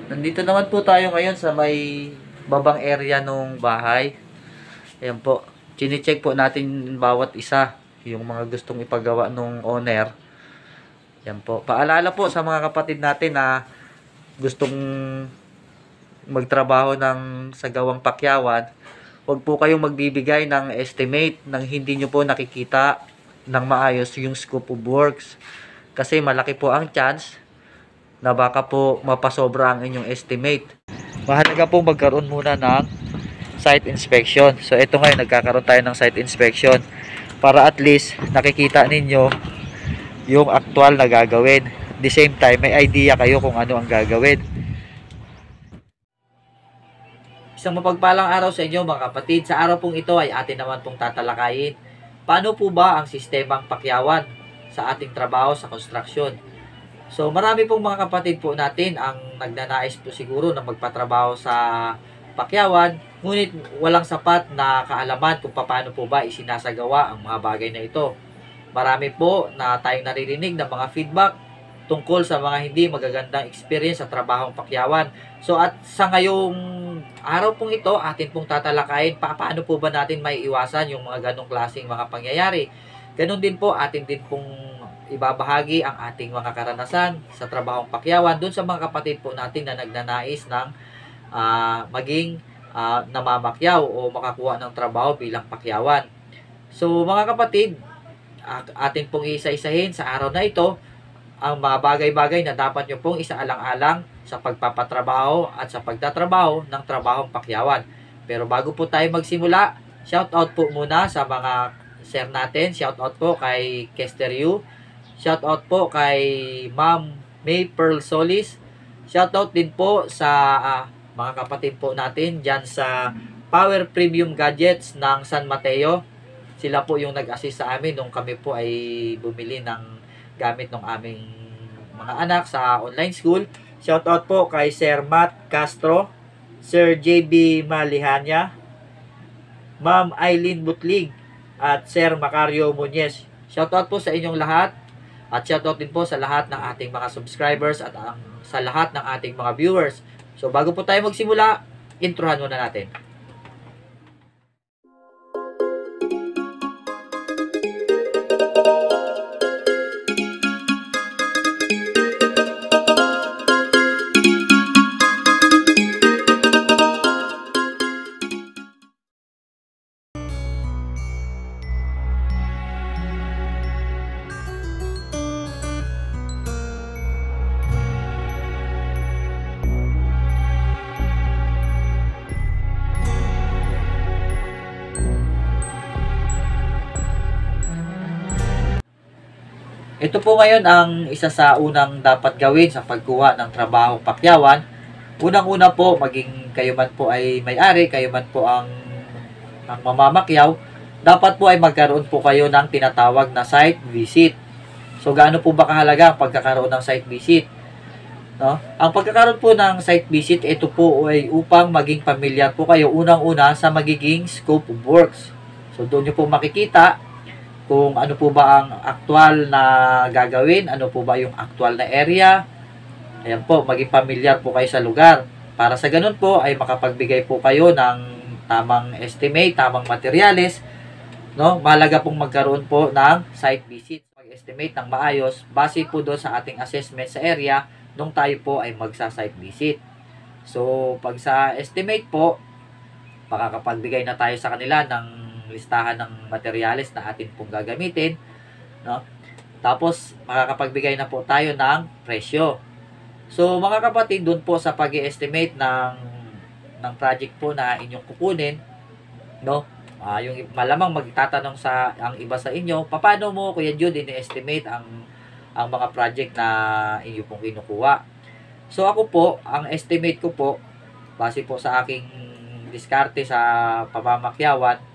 Nandito naman po tayo ngayon sa may babang area nung bahay. Ayan po. Chine-check po natin bawat isa. Yung mga gustong ipagawa nung owner. Ayan po. Paalala po sa mga kapatid natin na gustong magtrabaho ng sa gawang pakyawan. Huwag po kayong magbibigay ng estimate nang hindi nyo po nakikita ng maayos yung scope of works. Kasi malaki po ang chance na baka po mapasobra ang inyong estimate. Mahalaga po magkaroon muna ng site inspection. So ito ngayon, nagkakaroon tayo ng site inspection para at least nakikita ninyo yung actual na gagawin. At the same time, may idea kayo kung ano ang gagawin. Isang mapagpalang araw sa inyo mga kapatid. Sa araw pong ito ay atin naman pong tatalakayin. Paano po ba ang sistemang pakyawan sa ating trabaho sa construction? So marami pong mga kapatid po natin ang nagnanais po siguro na magpatrabaho sa pakyawan, ngunit walang sapat na kaalaman kung paano po ba isinasagawa ang mga bagay na ito. Marami po na tayong naririnig ng mga feedback tungkol sa mga hindi magagandang experience sa trabahong pakyawan. So at sa ngayong araw pong ito, atin pong tatalakayin paano po ba natin may iwasan yung mga ganong klaseng mga pangyayari. Ganon din po, atin din pong ibabahagi ang ating mga karanasan sa trabahong pakyawan doon sa mga kapatid po natin na nagnanais ng maging namamakyaw o makakuha ng trabaho bilang pakyawan. So mga kapatid, atin pong isa-isahin sa araw na ito ang mga bagay-bagay na dapat nyo pong isaalang-alang sa pagpapatrabaho at sa pagtatrabaho ng trabahong pakyawan. Pero bago po tayo magsimula, shoutout po muna sa mga sir natin. Shoutout po kay Kester Yu. Shoutout po kay Ma'am May Pearl Solis. Shoutout din po sa mga kapatid po natin dyan sa Power Premium Gadgets ng San Mateo. Sila po yung nag-assist sa amin nung kami po ay bumili ng gamit ng aming mga anak sa online school. Shoutout po kay Sir Matt Castro, Sir JB Malihanya, Ma'am Eileen Butlig, at Sir Macario Muñez. Shoutout po sa inyong lahat. At shoutout din po sa lahat ng ating mga subscribers at sa lahat ng ating mga viewers. So bago po tayo magsimula, introhan muna natin. Ito po ngayon ang isa sa unang dapat gawin sa pagkuha ng trabaho pakyawan. Unang-una po, maging kayo man po ay may-ari, kayo man po ang mamamakyaw, dapat po ay magkaroon po kayo ng tinatawag na site visit. So gaano po ba kahalaga ang pagkakaroon ng site visit? No? Ang pagkakaroon po ng site visit, ito po ay upang maging pamilyar po kayo unang-una sa magiging scope of works. So doon nyo po makikita kung ano po ba ang aktual na gagawin, ano po ba yung aktual na area. Ayan po, maging pamilyar po kayo sa lugar. Para sa ganun po ay makapagbigay po kayo ng tamang estimate, tamang materyales. No? Mahalaga pong magkaroon po ng site visit. Mag-estimate ng maayos, base po doon sa ating assessment sa area nung tayo po ay magsa-site visit. So, pag sa estimate po, makakapagbigay na tayo sa kanila ng listahan ng materyales na atin pong gagamitin, no? Tapos makakapagbigay na po tayo ng presyo. So mga kapatid, doon po sa pag-i-estimate ng project po na inyong kukunin, no? Yung malamang magtatanong sa ang iba sa inyo, paano mo Kuya Jude ini-estimate ang mga project na inyo pong kinukuha? So ako po, ang estimate ko po base po sa aking diskarte sa pamamakyawan.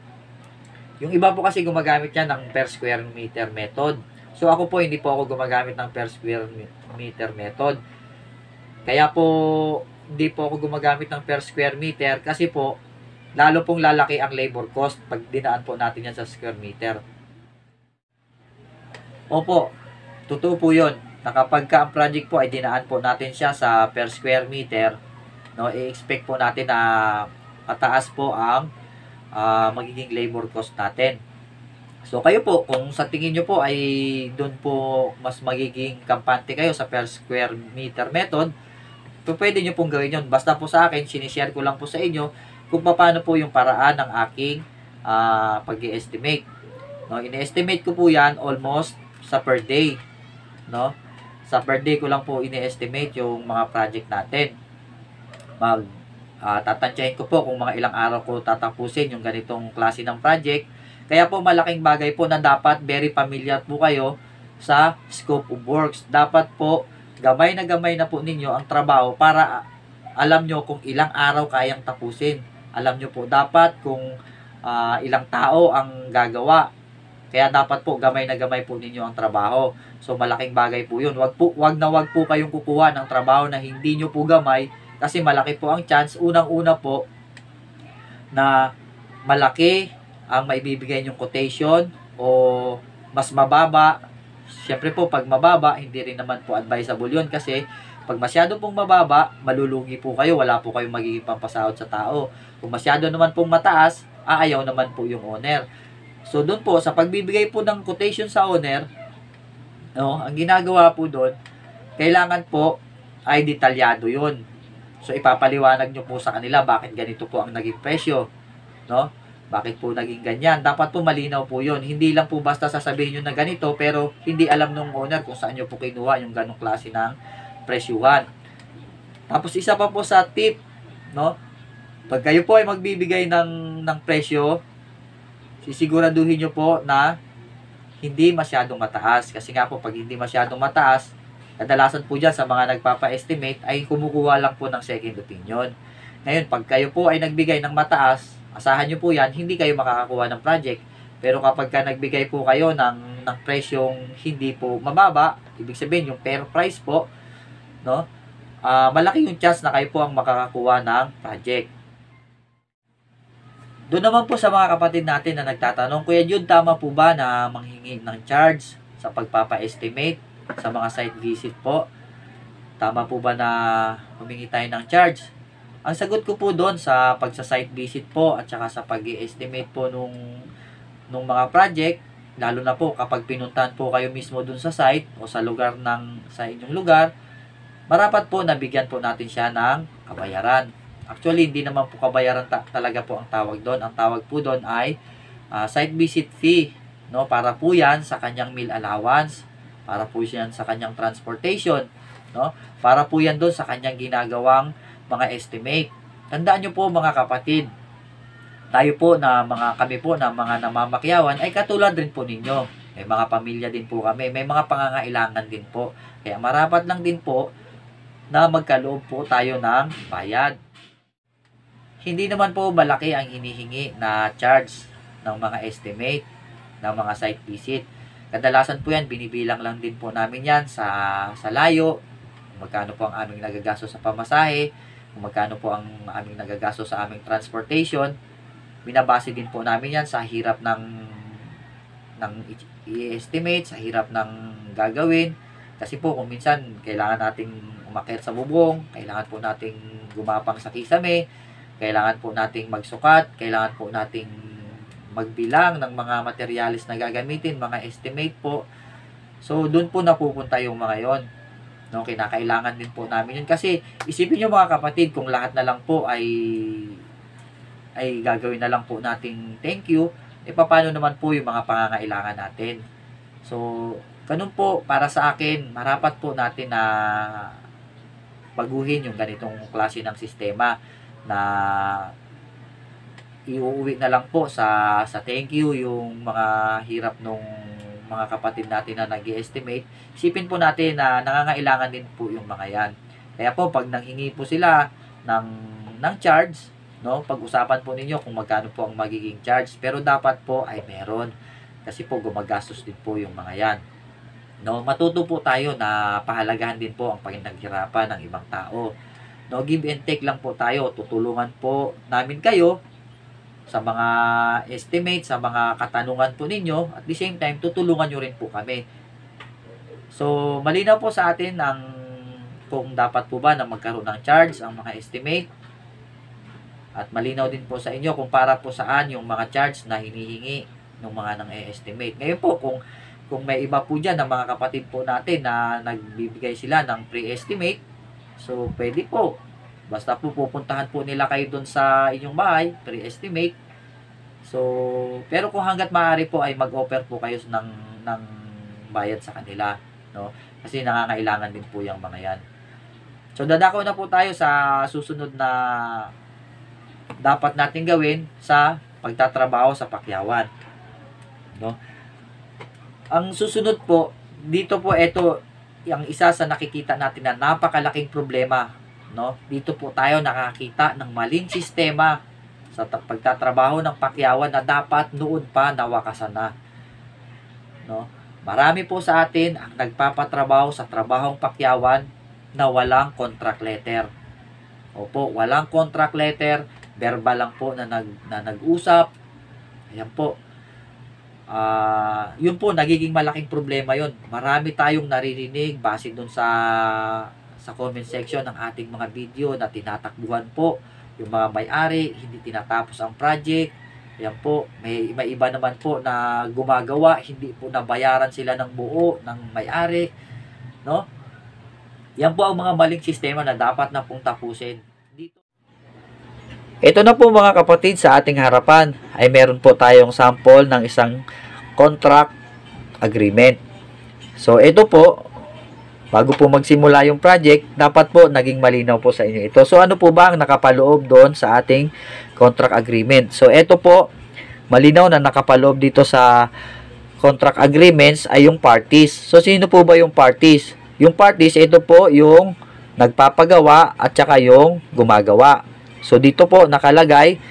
Yung iba po kasi gumagamit yan ng per square meter method. So ako po, hindi po ako gumagamit ng per square meter method. Kaya po, hindi po ako gumagamit ng per square meter kasi po, lalo pong lalaki ang labor cost pag dinaan po natin yan sa square meter. Opo, totoo po yun. na kapag ka ang project po ay dinaan po natin siya sa per square meter, no, i-expect po natin na mataas po ang magiging labor cost natin. So kayo po, kung sa tingin nyo po ay doon po mas magiging kampante kayo sa per square meter method, pwede nyo pong gawin yun. Basta po sa akin, sinishare ko lang po sa inyo kung paano po yung paraan ng aking pag-i-estimate. No, ini-estimate ko po yan almost sa per day. No? Sa per day ko lang po ini-estimate yung mga project natin. Tatansyahin ko po kung mga ilang araw ko tatapusin yung ganitong klase ng project. Kaya po malaking bagay po na dapat very familiar po kayo sa scope of works. Dapat po gamay na po ninyo ang trabaho para alam nyo kung ilang araw kayang tapusin. Alam nyo po dapat kung ilang tao ang gagawa. Kaya dapat po gamay po ninyo ang trabaho. So malaking bagay po 'yun. Wag po kayong kukuha ng trabaho na hindi nyo po gamay kasi malaki po ang chance unang-una po na malaki ang maibibigay yung quotation o mas mababa. Siyempre po, pag mababa, hindi rin naman po advisable yun kasi pag masyado pong mababa, malulugi po kayo, wala po kayong magiging pampasahod sa tao. Kung masyado naman pong mataas, aayaw naman po yung owner. So, doon po, sa pagbibigay po ng quotation sa owner, no, ang ginagawa po doon, kailangan po ay detalyado yun. So, ipapaliwanag nyo po sa kanila bakit ganito po ang naging presyo. No? Bakit po naging ganyan? Dapat po malinaw po yun. Hindi lang po basta sasabihin nyo na ganito, pero hindi alam ng owner kung saan nyo po kinuha yung ganong klase ng presyuhan. Tapos isa pa po sa tip, no? Pag kayo po ay magbibigay ng presyo, sisiguraduhin nyo po na hindi masyadong mataas. Kasi nga po, pag hindi masyadong mataas, kadalasan po dyan sa mga nagpapa-estimate ay kumukuha lang po ng second opinion. Ngayon, pag kayo po ay nagbigay ng mataas, asahan nyo po yan, hindi kayo makakakuha ng project. Pero kapag ka nagbigay po kayo ng presyong hindi po mababa, ibig sabihin yung fair price po, no? Malaki yung chance na kayo po ang makakakuha ng project. Doon naman po sa mga kapatid natin na nagtatanong, Kuya Jude, tama po ba na manghingi ng charge sa pagpapa-estimate sa mga site visit po? Tama po ba na humingi tayo ng charge? Ang sagot ko po doon sa pagsa-site visit po at saka sa pag-i-estimate po nung mga project, lalo na po kapag pinuntahan po kayo mismo doon sa site o sa lugar sa inyong lugar, marapat po nabigyan po natin siya ng kabayaran. Actually, hindi naman po kabayaran talaga po ang tawag doon. Ang tawag po doon ay site visit fee. No? Para po yan sa kanyang meal allowance, para po yan sa kanyang transportation, no? Para po yan doon sa kanyang ginagawang mga estimate. Tandaan nyo po mga kapatid, kami po na mga namamakyawan ay katulad rin po ninyo. May mga pamilya din po kami, may mga pangangailangan din po. Kaya marapat lang din po na magkaloob po tayo ng bayad. Hindi naman po malaki ang hinihingi na charge ng mga estimate, ng mga site visit. Kadalasan po yan, binibilang lang din po namin yan sa layo, kung magkano po ang aming nagagasto sa pamasahe, kung magkano po ang aming nagagasto sa aming transportation. Binabase din po namin yan sa hirap ng i-estimate, sa hirap ng gagawin. Kasi po kung minsan kailangan nating umakyat sa bubong, kailangan po nating gumapang sa kisame, kailangan po nating magsukat, kailangan po nating magbilang ng mga materialis na gagamitin, mga estimate po. So, doon po napupunta yung mga yon. No, kinakailangan din po namin yun. Kasi, isipin nyo mga kapatid, kung lahat na lang po ay gagawin na lang po nating thank you, paano naman po yung mga pangangailangan natin. So, ganun po, para sa akin, marapat po natin na baguhin yung ganitong klase ng sistema na iuuwi na lang po sa thank you yung mga hirap nung mga kapatid natin na nag-i-estimate. Isipin po natin na nangangailangan din po yung mga yan. Kaya po pag nanghingi po sila ng charge, no, pag-usapan po ninyo kung magkano po ang magiging charge, pero dapat po ay meron kasi po gumagastos din po yung mga yan. No, matuto po tayo na pahalagahan din po ang paginaghirapan ng ibang tao. No, give and take lang po tayo. Tutulungan po namin kayo sa mga estimate, sa mga katanungan po ninyo. At the same time, tutulungan nyo rin po kami So, malinaw po sa atin ang kung dapat po ba na magkaroon ng charge ang mga estimate. At malinaw din po sa inyo kung para po saan yung mga charge na hinihingi ng mga nang e-estimate. Ngayon po, kung may iba po dyan ng mga kapatid po natin na nagbibigay sila ng pre-estimate, so pwede po. Basta po pupuntahan po nila kayo dun sa inyong bahay, pre-estimate. So, pero kung hanggat maaari po ay mag-offer po kayo ng bayad sa kanila, no? Kasi nangangailangan din po yung mga yan. So, dadako na po tayo sa susunod na dapat natin gawin sa pagtatrabaho sa pakyawan, no? Ang susunod po, dito po ito yung isa sa nakikita natin na napakalaking problema, no? Dito po tayo nakakita ng maling sistema sa pagtatrabaho ng pakyawan na dapat noon pa nawakasan na, no? Marami po sa atin ang nagpapatrabaho sa trabahong pakyawan na walang contract letter. Opo, walang contract letter, verbal lang po na nag-usap. Ayan po. Yun po, nagiging malaking problema yun. Marami tayong naririnig base dun sa comment section ng ating mga video na tinatakbuhan po yung mga may-ari, hindi tinatapos ang project. Ayan po, may iba naman po na gumagawa, hindi po nabayaran sila ng buo ng may-ari, no? Yan po ang mga maling sistema na dapat na pong tapusin. Dito. Ito na po mga kapatid, sa ating harapan ay meron po tayong sample ng isang contract agreement. So ito po, bago po magsimula yung project, dapat po naging malinaw po sa inyo ito. So ano po ba ang nakapaloob doon sa ating contract agreement? So ito po, malinaw na nakapaloob dito sa contract agreements ay yung parties. So sino po ba yung parties? Yung parties, ito po yung nagpapagawa at saka yung gumagawa. So dito po nakalagay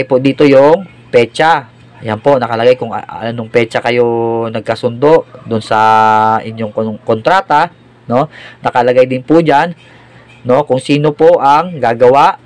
po dito yung petsa. Ayan po, nakalagay kung anong petsa kayo nagkasundo doon sa inyong kontrata, no? Nakalagay din po diyan, no, kung sino po ang gagawa.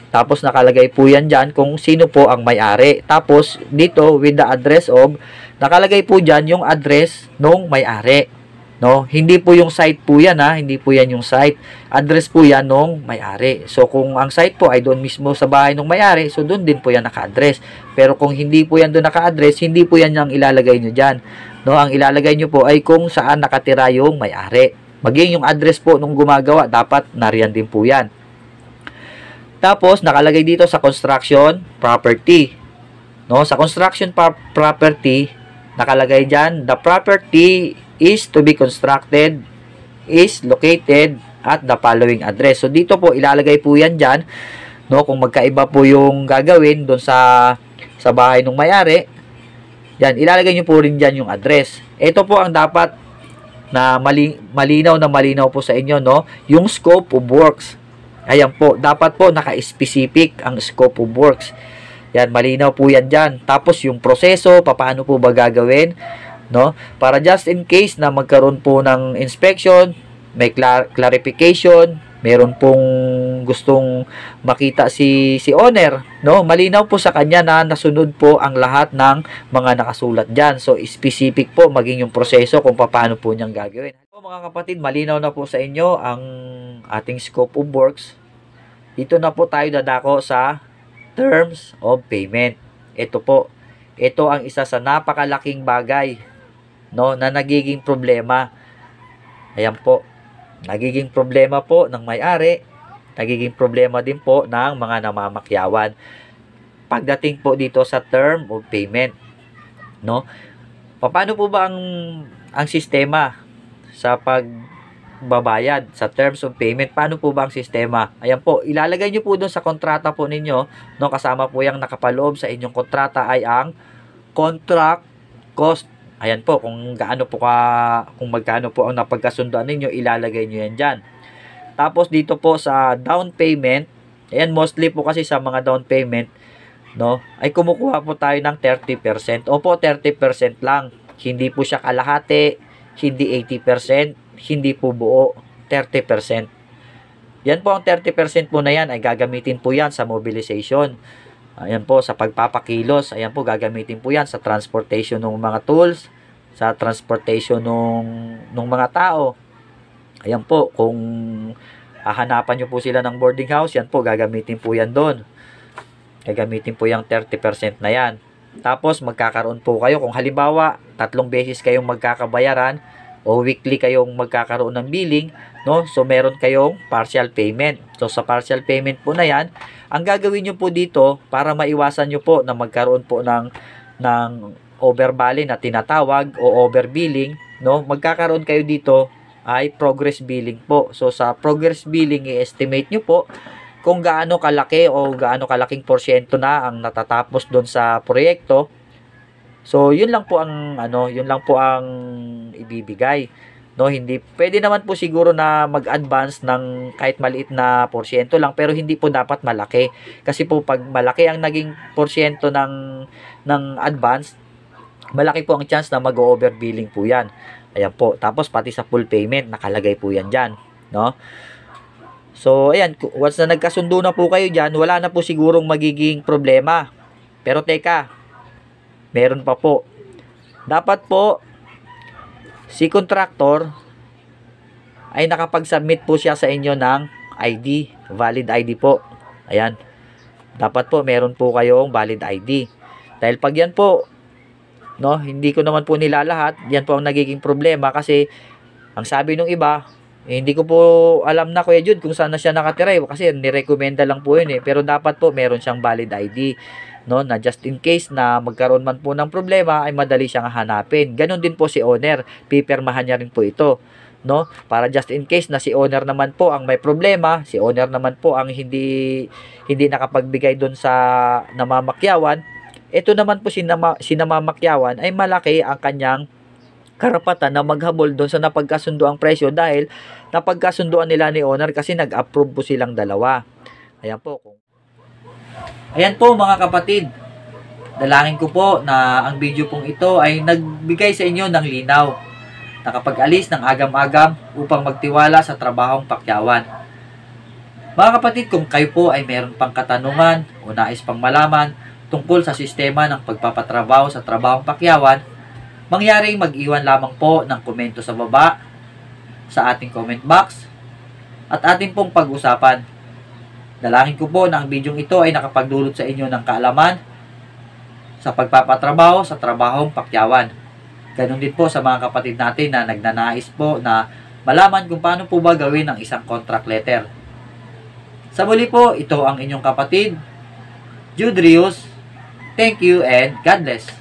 Tapos nakalagay po yan diyan kung sino po ang may-ari. Tapos dito with the address of, nakalagay po diyan yung address nung may-ari. No, hindi po yung site po yan, ha. Hindi po yan yung site. Address po yan nung may-ari. So kung ang site po ay doon mismo sa bahay nung may-ari, so doon din po yan naka-address. Pero kung hindi po yan doon naka-address, hindi po yan yung ilalagay nyo dyan. No, ang ilalagay nyo po ay kung saan nakatira yung may-ari. Maging yung address po nung gumagawa, dapat nariyan din po yan. Tapos nakalagay dito sa construction property. No, sa construction property, nakalagay dyan, the property is to be constructed is located at the following address. So dito po ilalagay po yan dyan, no, kung magkaiba po yung gagawin doon sa bahay ng may-ari, yan, ilalagay nyo po rin dyan yung address. Ito po ang dapat na malinaw po sa inyo, no, yung scope of works. Ayan po, dapat po naka-specific ang scope of works. Yan, malinaw po yan dyan. Tapos yung proseso, paano po ba gagawin, no? Para just in case na magkaroon po ng inspection, may clarification, meron pong gustong makita si owner, no? Malinaw po sa kanya na nasunod po ang lahat ng mga nakasulat diyan. So specific po maging yung proseso kung paano po niyang gagawin. So, mga kapatid, malinaw na po sa inyo ang ating scope of works. Dito na po tayo dadako sa terms of payment. Ito po, ito ang isa sa napakalaking bagay, no, na nagiging problema. Ayan po, nagiging problema po ng may-ari, nagiging problema din po ng mga namamakyawan pagdating po dito sa term of payment, no? Paano po ba ang sistema sa pagbabayad sa terms of payment? Paano po ba ang sistema? Ayan po, ilalagay nyo po doon sa kontrata po ninyo, no, kasama po yung nakapaloob sa inyong kontrata ay ang contract cost. Ayan po, kung magkano po ang napagkasunduan ninyo, ilalagay nyo yan dyan. Tapos dito po sa down payment, ayan, mostly po kasi sa mga down payment, no, ay kumukuha po tayo ng 30%. Opo, 30% lang. Hindi po siya kalahati, hindi 80%, hindi po buo, 30%. Yan po, ang 30% po na yan ay gagamitin po yan sa mobilization. Ayan po, sa pagpapakilos, ayan po, gagamitin po yan sa transportation ng mga tools, sa transportation nung mga tao. Ayan po, kung hahanapan nyo po sila ng boarding house, yan po, gagamitin po yan doon. Gagamitin po yung 30% na yan. Tapos, magkakaroon po kayo, kung halimbawa, 3 beses kayong magkakabayaran, o weekly kayong magkakaroon ng billing, no? So, meron kayong partial payment. So, sa partial payment po na yan, ang gagawin nyo po dito, para maiwasan nyo po na magkaroon po ng overballing na tinatawag, o overbilling, no? Magkakaroon kayo dito, ay progress billing po. So, sa progress billing, i-estimate nyo po kung gaano kalaki o gaano kalaking porsyento na ang natatapos doon sa proyekto. So, yun lang po ang yun lang po ang ibibigay. No, hindi pwede naman po siguro na mag-advance ng kahit maliit na porsyento lang, pero hindi po dapat malaki. Kasi po pag malaki ang naging porsyento ng advance, malaki po ang chance na mag-overbilling po 'yan. Ayan po. Tapos pati sa full payment nakalagay po 'yan diyan, no? So, ayan, once na nagkasundo na po kayo diyan, wala na po sigurong magiging problema. Pero teka, meron pa po. Dapat po si contractor ay nakapag-submit po siya sa inyo ng ID, valid ID po. Ayan. Dapat po meron po kayong valid ID. Dahil pag yan po, no, hindi ko naman po nilalahat, yan po ang nagiging problema kasi ang sabi nung iba, hindi ko po alam na Kuya Jude kung saan na siya nakatira kasi nirekomenda lang po yun pero dapat po meron siyang valid ID, no, na just in case na magkaroon man po ng problema ay madali siyang hanapin. Ganon din po si owner, pipirmahan niya rin po ito, no, para just in case na si owner naman po ang may problema, si owner naman po ang hindi nakapagbigay doon sa namamakyawan, ito naman po si namamakyawan ay malaki ang kanyang karapatan na maghabol doon sa napagkasundo ang presyo dahil napagkasunduan nila ni owner kasi nag-approve po silang dalawa. Ayan po. Ayan po mga kapatid. Dalangin ko po na ang video pong ito ay nagbigay sa inyo ng linaw. Nakapag-alis ng agam-agam upang magtiwala sa trabahong pakyawan. Mga kapatid, kung kayo po ay meron pang katanungan o nais pang malaman tungkol sa sistema ng pagpapatrabaho sa trabahong pakyawan, mangyaring mag-iwan lamang po ng komento sa baba sa ating comment box at ating pong pag-usapan. Dalangin ko po na ang bidyong ito ay nakapagdulot sa inyo ng kaalaman sa pagpapatrabaho sa trabahong pakyawan. Ganun din po sa mga kapatid natin na nagnanais po na malaman kung paano po ba gawin ang isang contract letter. Sa muli po, ito ang inyong kapatid, Jude Rios. Thank you and God bless.